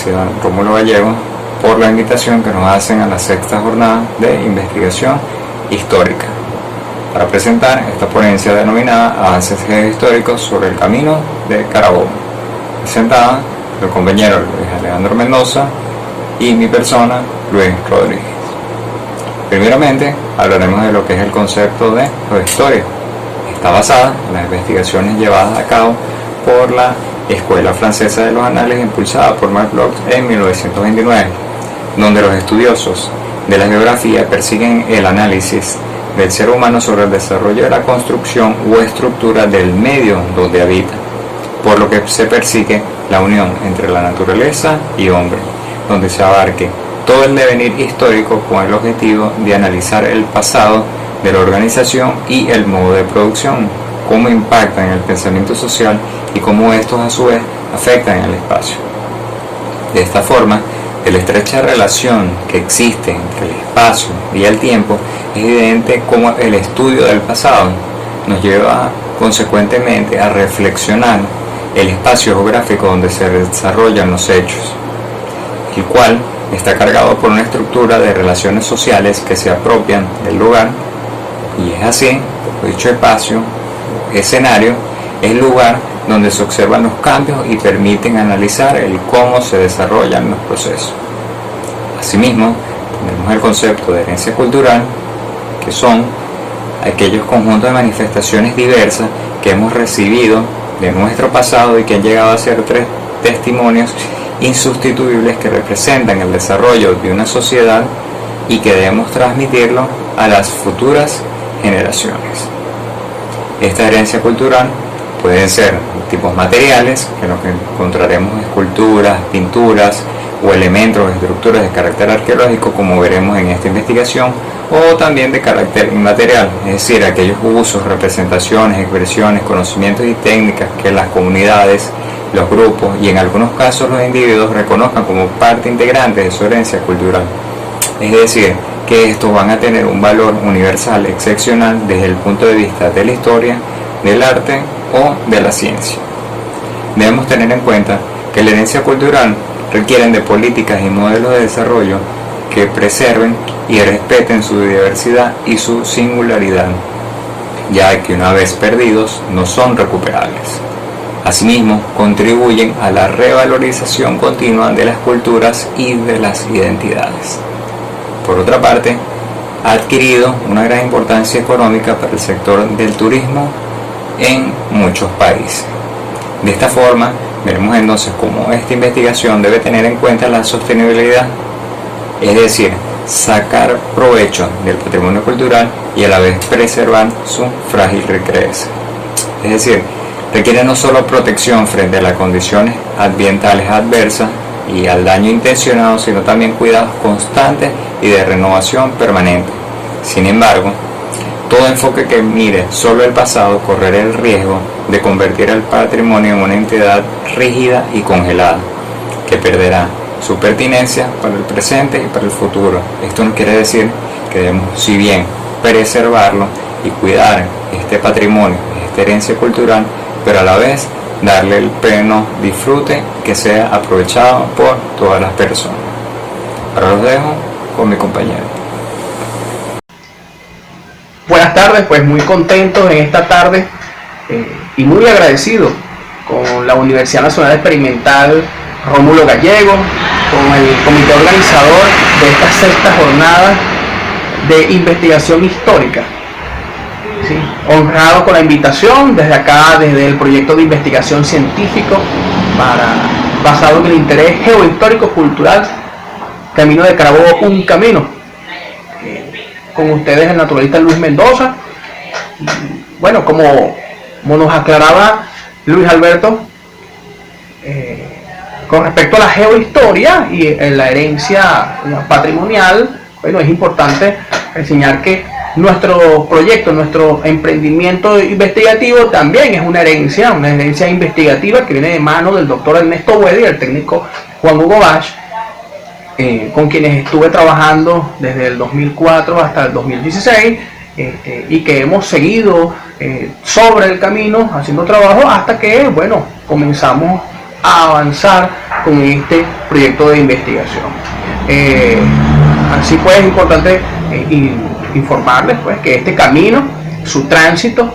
Universidad Rómulo Gallegos por la invitación que nos hacen a la sexta jornada de investigación histórica para presentar esta ponencia denominada Avances Históricos sobre el Camino de Carabobo, presentada por el compañero Luis Alejandro Mendoza y mi persona, Luis Rodríguez. Primeramente hablaremos de lo que es el concepto de historia. Está basada en las investigaciones llevadas a cabo por la Escuela Francesa de los Anales, impulsada por Marc Bloch en 1929, donde los estudiosos de la geografía persiguen el análisis del ser humano sobre el desarrollo de la construcción o estructura del medio donde habita, por lo que se persigue la unión entre la naturaleza y hombre, donde se abarque todo el devenir histórico con el objetivo de analizar el pasado de la organización y el modo de producción, cómo impactan en el pensamiento social y cómo estos a su vez afectan en el espacio. De esta forma, de la estrecha relación que existe entre el espacio y el tiempo, es evidente cómo el estudio del pasado nos lleva consecuentemente a reflexionar el espacio geográfico donde se desarrollan los hechos, el cual está cargado por una estructura de relaciones sociales que se apropian del lugar, y es así, dicho espacio, escenario, es el lugar donde se observan los cambios y permiten analizar el cómo se desarrollan los procesos. Asimismo, tenemos el concepto de herencia cultural, que son aquellos conjuntos de manifestaciones diversas que hemos recibido de nuestro pasado y que han llegado a ser tres testimonios insustituibles que representan el desarrollo de una sociedad y que debemos transmitirlo a las futuras generaciones. Esta herencia cultural pueden ser tipos materiales, que lo que encontraremos esculturas, pinturas o elementos o estructuras de carácter arqueológico, como veremos en esta investigación, o también de carácter inmaterial, es decir, aquellos usos, representaciones, expresiones, conocimientos y técnicas que las comunidades, los grupos y en algunos casos los individuos reconozcan como parte integrante de su herencia cultural. Es decir, que estos van a tener un valor universal excepcional desde el punto de vista de la historia, del arte o de la ciencia. Debemos tener en cuenta que la herencia cultural requieren de políticas y modelos de desarrollo que preserven y respeten su diversidad y su singularidad, ya que una vez perdidos no son recuperables. Asimismo, contribuyen a la revalorización continua de las culturas y de las identidades. Por otra parte, ha adquirido una gran importancia económica para el sector del turismo en muchos países. De esta forma, veremos entonces cómo esta investigación debe tener en cuenta la sostenibilidad, es decir, sacar provecho del patrimonio cultural y a la vez preservar su frágil riqueza. Es decir, requiere no solo protección frente a las condiciones ambientales adversas y al daño intencionado, sino también cuidados constantes y de renovación permanente. Sin embargo, todo enfoque que mire solo el pasado correrá el riesgo de convertir al patrimonio en una entidad rígida y congelada, que perderá su pertinencia para el presente y para el futuro. Esto no quiere decir que debemos, si bien, preservarlo y cuidar este patrimonio, esta herencia cultural, pero a la vez darle el pleno disfrute que sea aprovechado por todas las personas. Ahora los dejo con mi compañero. Buenas tardes, pues muy contento en esta tarde y muy agradecido con la Universidad Nacional Experimental Rómulo Gallegos, con el comité organizador de esta sexta jornada de investigación histórica. Sí, honrado con la invitación desde acá, desde el proyecto de investigación científico basado en el interés geohistórico cultural Camino de Carabobo, un camino. Con ustedes el naturalista Luis Mendoza. Bueno, como nos aclaraba Luis Alberto, con respecto a la geohistoria y la herencia patrimonial, bueno, es importante enseñar que nuestro proyecto, nuestro emprendimiento investigativo también es una herencia investigativa que viene de mano del doctor Ernesto Bueda y el técnico Juan Hugo Bach, con quienes estuve trabajando desde el 2004 hasta el 2016, y que hemos seguido sobre el camino haciendo trabajo hasta que, bueno, comenzamos a avanzar con este proyecto de investigación. Así pues, es importante informarles pues, que este camino, su tránsito,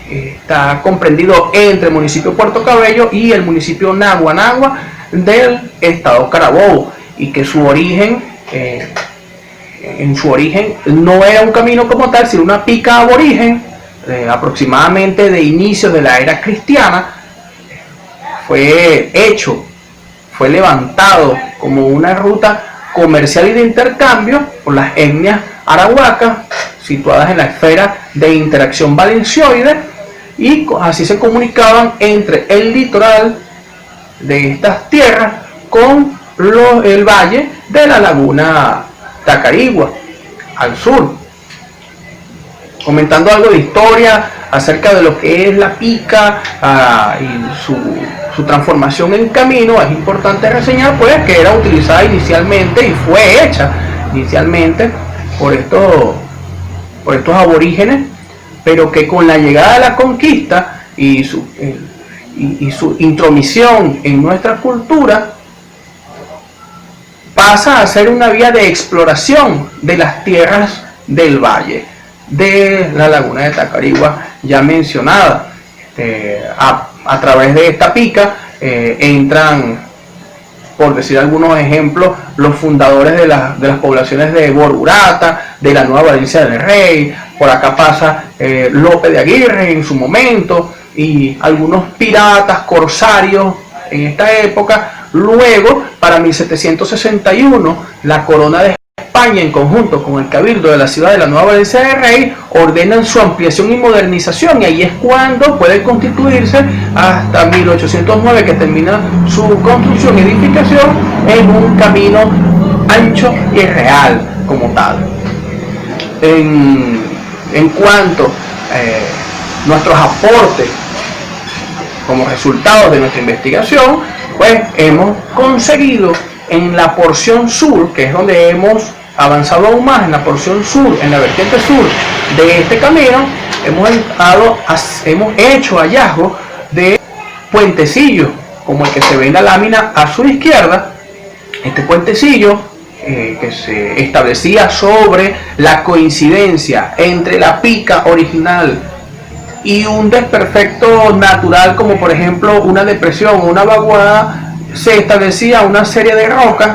está comprendido entre el municipio de Puerto Cabello y el municipio Naguanagua del estado Carabobo, y que su origen, en su origen no era un camino como tal, sino una pica aborigen, aproximadamente de inicios de la era cristiana. Fue levantado como una ruta comercial y de intercambio por las etnias arahuacas situadas en la esfera de interacción valencioide, y así se comunicaban entre el litoral de estas tierras con el valle de la laguna Tacarigua al sur. Comentando algo de historia acerca de lo que es la pica y su transformación en camino, es importante reseñar pues que era utilizada inicialmente y fue hecha inicialmente por estos aborígenes, pero que con la llegada de la conquista y su intromisión en nuestra cultura pasa a ser una vía de exploración de las tierras del valle de la laguna de Tacarigua ya mencionada. A través de esta pica entran, por decir algunos ejemplos, los fundadores de las poblaciones de Borurata, de la Nueva Valencia del Rey. Por acá pasa Lope de Aguirre en su momento, y algunos piratas, corsarios en esta época. Luego, para 1761, la corona de España, en conjunto con el cabildo de la ciudad de la Nueva Valencia del Rey, ordenan su ampliación y modernización, y ahí es cuando puede constituirse hasta 1809, que termina su construcción y edificación en un camino ancho y real como tal. En cuanto a nuestros aportes como resultado de nuestra investigación, pues hemos conseguido en la porción sur, que es donde hemos avanzado aún más, en la porción sur, en la vertiente sur de este camino, hemos hecho hallazgos de puentecillos, como el que se ve en la lámina a su izquierda. Este puentecillo que se establecía sobre la coincidencia entre la pica original y un desperfecto natural, como por ejemplo una depresión o una vaguada, se establecía una serie de rocas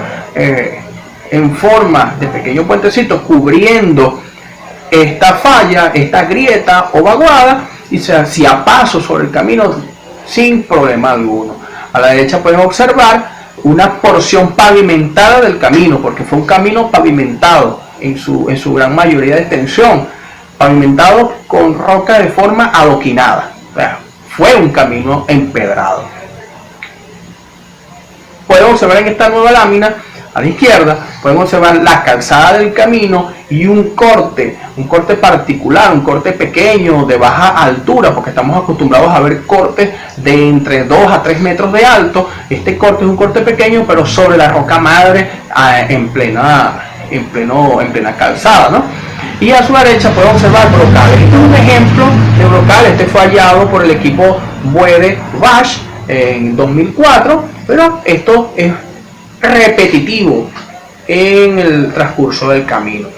en forma de pequeños puentecitos cubriendo esta falla, esta grieta o vaguada, y se hacía paso sobre el camino sin problema alguno. A la derecha pueden observar una porción pavimentada del camino, porque fue un camino pavimentado en su gran mayoría de extensión, pavimentado con roca de forma adoquinada. O sea, fue un camino empedrado. Pueden observar en esta nueva lámina a la izquierda, pueden observar la calzada del camino y un corte particular, un corte pequeño de baja altura, porque estamos acostumbrados a ver cortes de entre 2 a 3 metros de alto. Este corte es un corte pequeño, pero sobre la roca madre en plena calzada, ¿no? Y a su derecha pueden observar brocales. Este es un ejemplo de brocal. Este fue hallado por el equipo Buede Bash en 2004, pero esto es repetitivo en el transcurso del camino.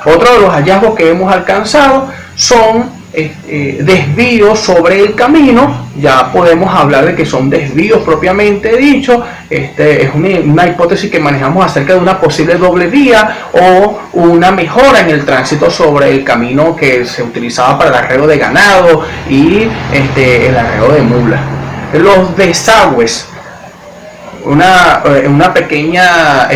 Otro de los hallazgos que hemos alcanzado son desvíos sobre el camino. Ya podemos hablar de que son desvíos propiamente dicho. Es una hipótesis que manejamos acerca de una posible doble vía o una mejora en el tránsito sobre el camino que se utilizaba para el arreo de ganado y el arreo de mulas. Los desagües, una pequeña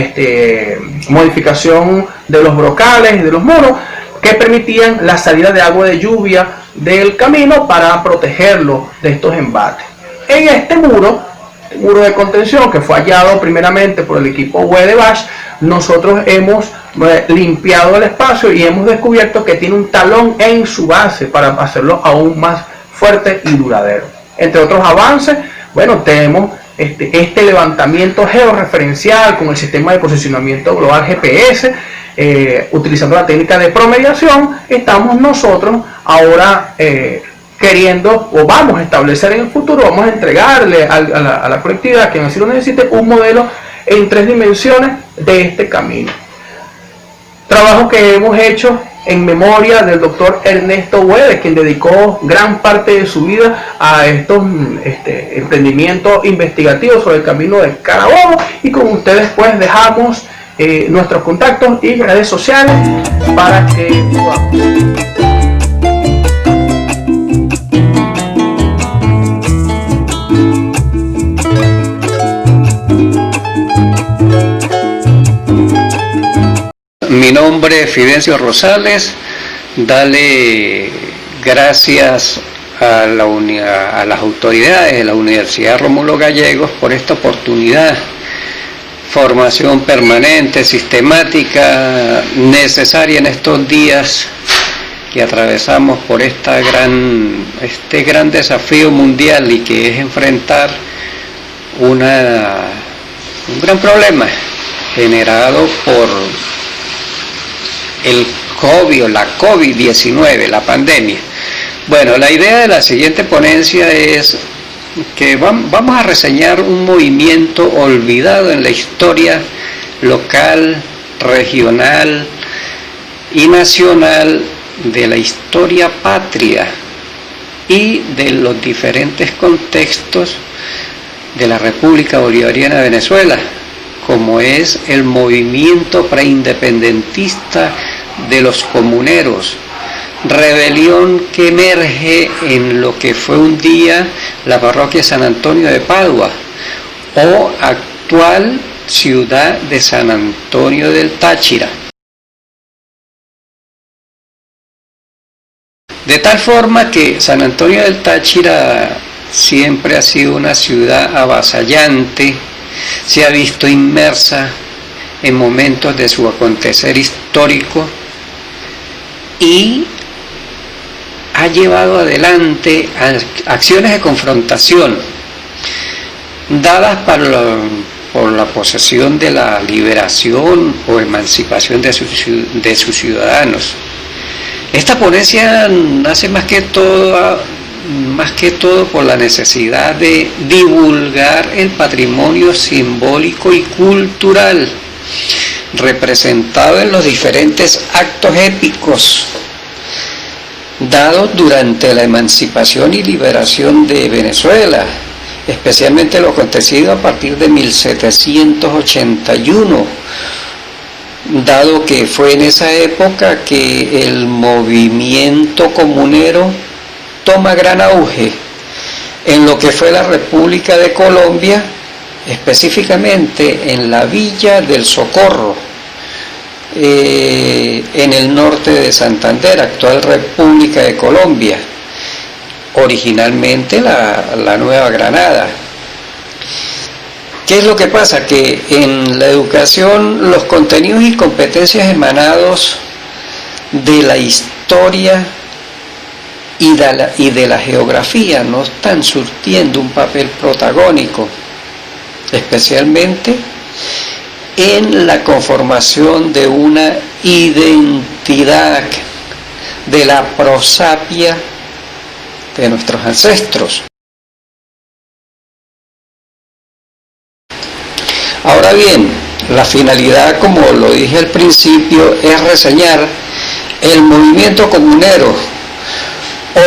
modificación de los brocales y de los muros que permitían la salida de agua de lluvia del camino para protegerlo de estos embates. En este muro de contención, que fue hallado primeramente por el equipo Buede Bash, nosotros hemos limpiado el espacio y hemos descubierto que tiene un talón en su base para hacerlo aún más fuerte y duradero. Entre otros avances, bueno, tenemos este levantamiento georreferencial con el sistema de posicionamiento global GPS, utilizando la técnica de promediación. Estamos nosotros ahora queriendo, o vamos a establecer en el futuro, vamos a entregarle a la colectividad que así lo necesite un modelo en 3 dimensiones de este camino. Trabajo que hemos hecho en memoria del doctor Ernesto Güedes, quien dedicó gran parte de su vida a estos emprendimientos investigativos sobre el camino de Carabobo, y con ustedes pues dejamos nuestros contactos y redes sociales para que podamos. Mi nombre es Fidencio Rosales. Dale gracias a las autoridades de la Universidad Rómulo Gallegos por esta oportunidad. Formación permanente, sistemática, necesaria en estos días que atravesamos por este gran desafío mundial, y que es enfrentar un gran problema generado por el COVID-19, la pandemia. Bueno, la idea de la siguiente ponencia es que vamos a reseñar un movimiento olvidado en la historia local, regional y nacional de la historia patria y de los diferentes contextos de la República Bolivariana de Venezuela, como es el movimiento preindependentista de los comuneros, rebelión que emerge en lo que fue un día la parroquia San Antonio de Padua o actual ciudad de San Antonio del Táchira. De tal forma que San Antonio del Táchira siempre ha sido una ciudad avasallante, se ha visto inmersa en momentos de su acontecer histórico y ha llevado adelante acciones de confrontación dadas por la posesión de la liberación o emancipación de sus ciudadanos. Esta ponencia nace más que todo por la necesidad de divulgar el patrimonio simbólico y cultural representado en los diferentes actos épicos dados durante la emancipación y liberación de Venezuela, especialmente lo acontecido a partir de 1781, dado que fue en esa época que el movimiento comunero toma gran auge en lo que fue la República de Colombia, específicamente en la Villa del Socorro, en el norte de Santander, actual República de Colombia, originalmente la Nueva Granada. ¿Qué es lo que pasa? Que en la educación los contenidos y competencias emanados de la historia y de la geografía no están surtiendo un papel protagónico, especialmente en la conformación de una identidad de la prosapia de nuestros ancestros. Ahora bien, la finalidad, como lo dije al principio, es reseñar el movimiento comunero,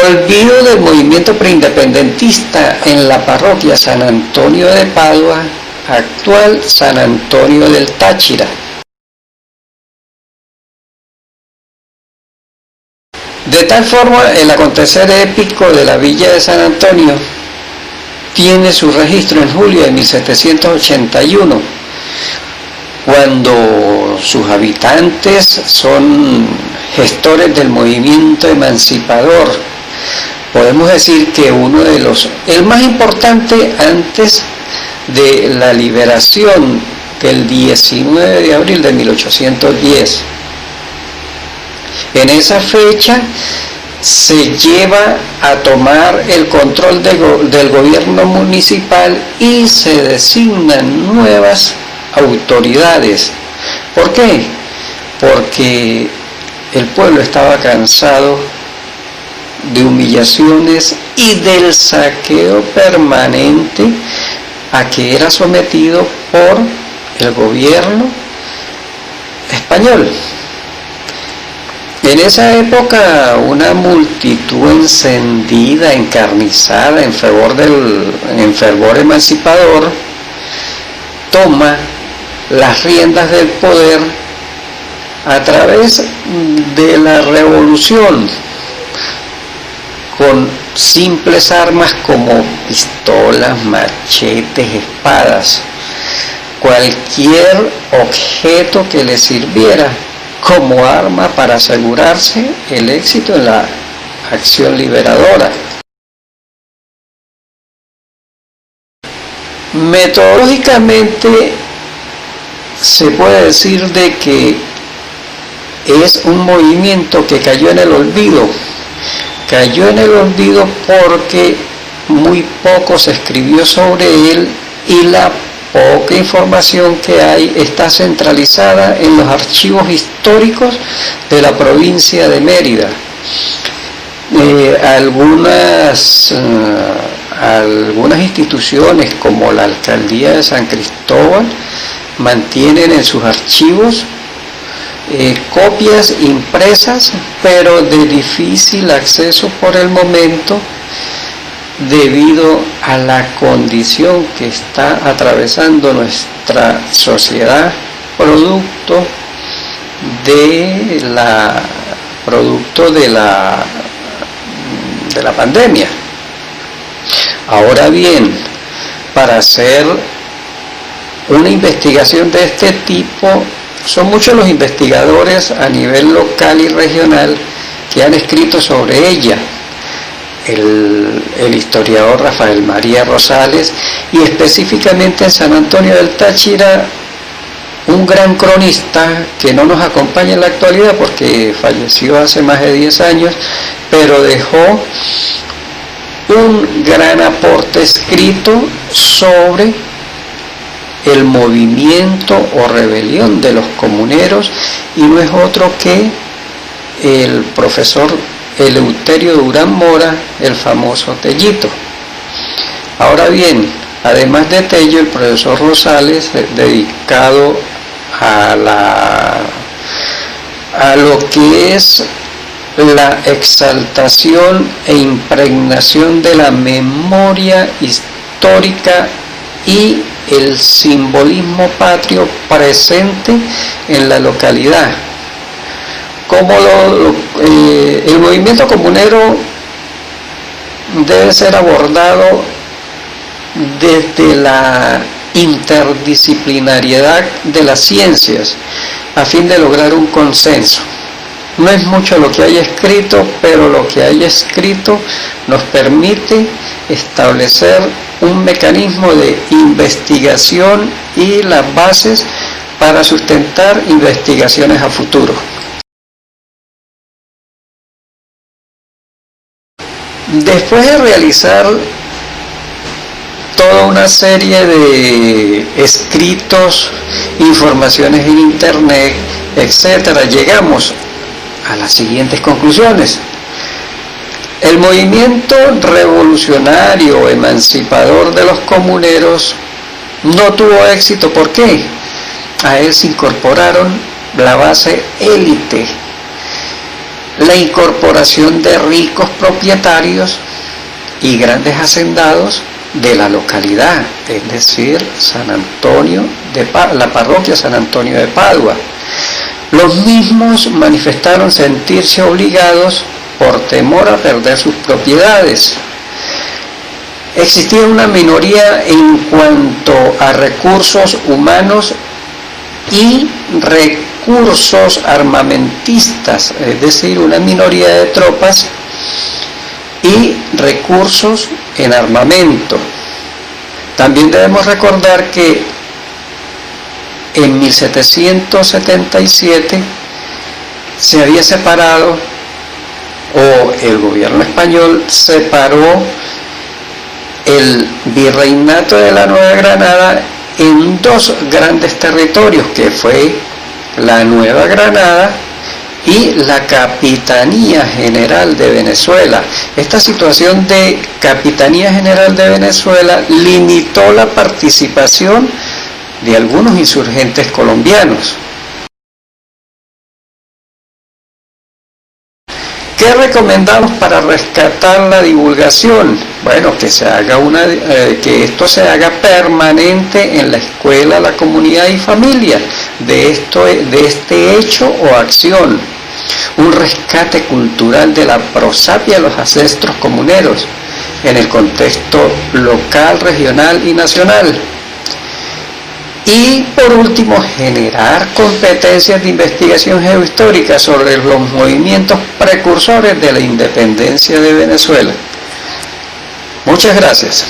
olvido del movimiento preindependentista en la parroquia San Antonio de Padua, actual San Antonio del Táchira. De tal forma, el acontecer épico de la villa de San Antonio tiene su registro en julio de 1781, cuando sus habitantes son gestores del movimiento emancipador. Podemos decir que el más importante antes de la liberación del 19 de abril de 1810. En esa fecha se lleva a tomar el control del gobierno municipal y se designan nuevas autoridades. ¿Por qué? Porque el pueblo estaba cansado de humillaciones y del saqueo permanente a que era sometido por el gobierno español. En esa época, una multitud encendida, encarnizada en fervor emancipador, toma las riendas del poder a través de la revolución, con simples armas como pistolas, machetes, espadas, cualquier objeto que le sirviera como arma para asegurarse el éxito en la acción liberadora. Metodológicamente se puede decir de que es un movimiento que cayó en el olvido. Cayó en el olvido porque muy poco se escribió sobre él y la poca información que hay está centralizada en los archivos históricos de la provincia de Mérida. Algunas instituciones como la Alcaldía de San Cristóbal mantienen en sus archivos copias impresas, pero de difícil acceso por el momento, debido a la condición que está atravesando nuestra sociedad producto de la pandemia. Ahora bien, para hacer una investigación de este tipo, son muchos los investigadores a nivel local y regional que han escrito sobre ella. El historiador Rafael María Rosales, y específicamente en San Antonio del Táchira, un gran cronista que no nos acompaña en la actualidad porque falleció hace más de 10 años, pero dejó un gran aporte escrito sobre el movimiento o rebelión de los comuneros, y no es otro que el profesor Eleuterio Durán Mora, el famoso Tellito. Ahora bien, además de Tello, el profesor Rosales, dedicado a lo que es la exaltación e impregnación de la memoria histórica y el simbolismo patrio presente en la localidad. Como el movimiento comunero debe ser abordado desde la interdisciplinariedad de las ciencias a fin de lograr un consenso. No es mucho lo que hay escrito, pero lo que hay escrito nos permite establecer un mecanismo de investigación y las bases para sustentar investigaciones a futuro. Después de realizar toda una serie de escritos, informaciones en internet, etcétera, llegamos a las siguientes conclusiones. El movimiento revolucionario emancipador de los comuneros no tuvo éxito. ¿Por qué? A él se incorporaron la base élite, la incorporación de ricos propietarios y grandes hacendados de la localidad, es decir, la parroquia San Antonio de Padua. Los mismos manifestaron sentirse obligados por temor a perder sus propiedades. Existía una minoría en cuanto a recursos humanos y recursos armamentistas, es decir, una minoría de tropas y recursos en armamento. También debemos recordar que en 1777 se había separado, o el gobierno español separó el virreinato de la Nueva Granada en dos grandes territorios, que fue la Nueva Granada y la Capitanía General de Venezuela. Esta situación de Capitanía General de Venezuela limitó la participación de algunos insurgentes colombianos. ¿Qué recomendamos para rescatar la divulgación? Bueno, que que esto se haga permanente en la escuela, la comunidad y familia de este hecho o acción. Un rescate cultural de la prosapia de los ancestros comuneros en el contexto local, regional y nacional. Y por último, generar competencias de investigación geohistórica sobre los movimientos precursores de la independencia de Venezuela. Muchas gracias.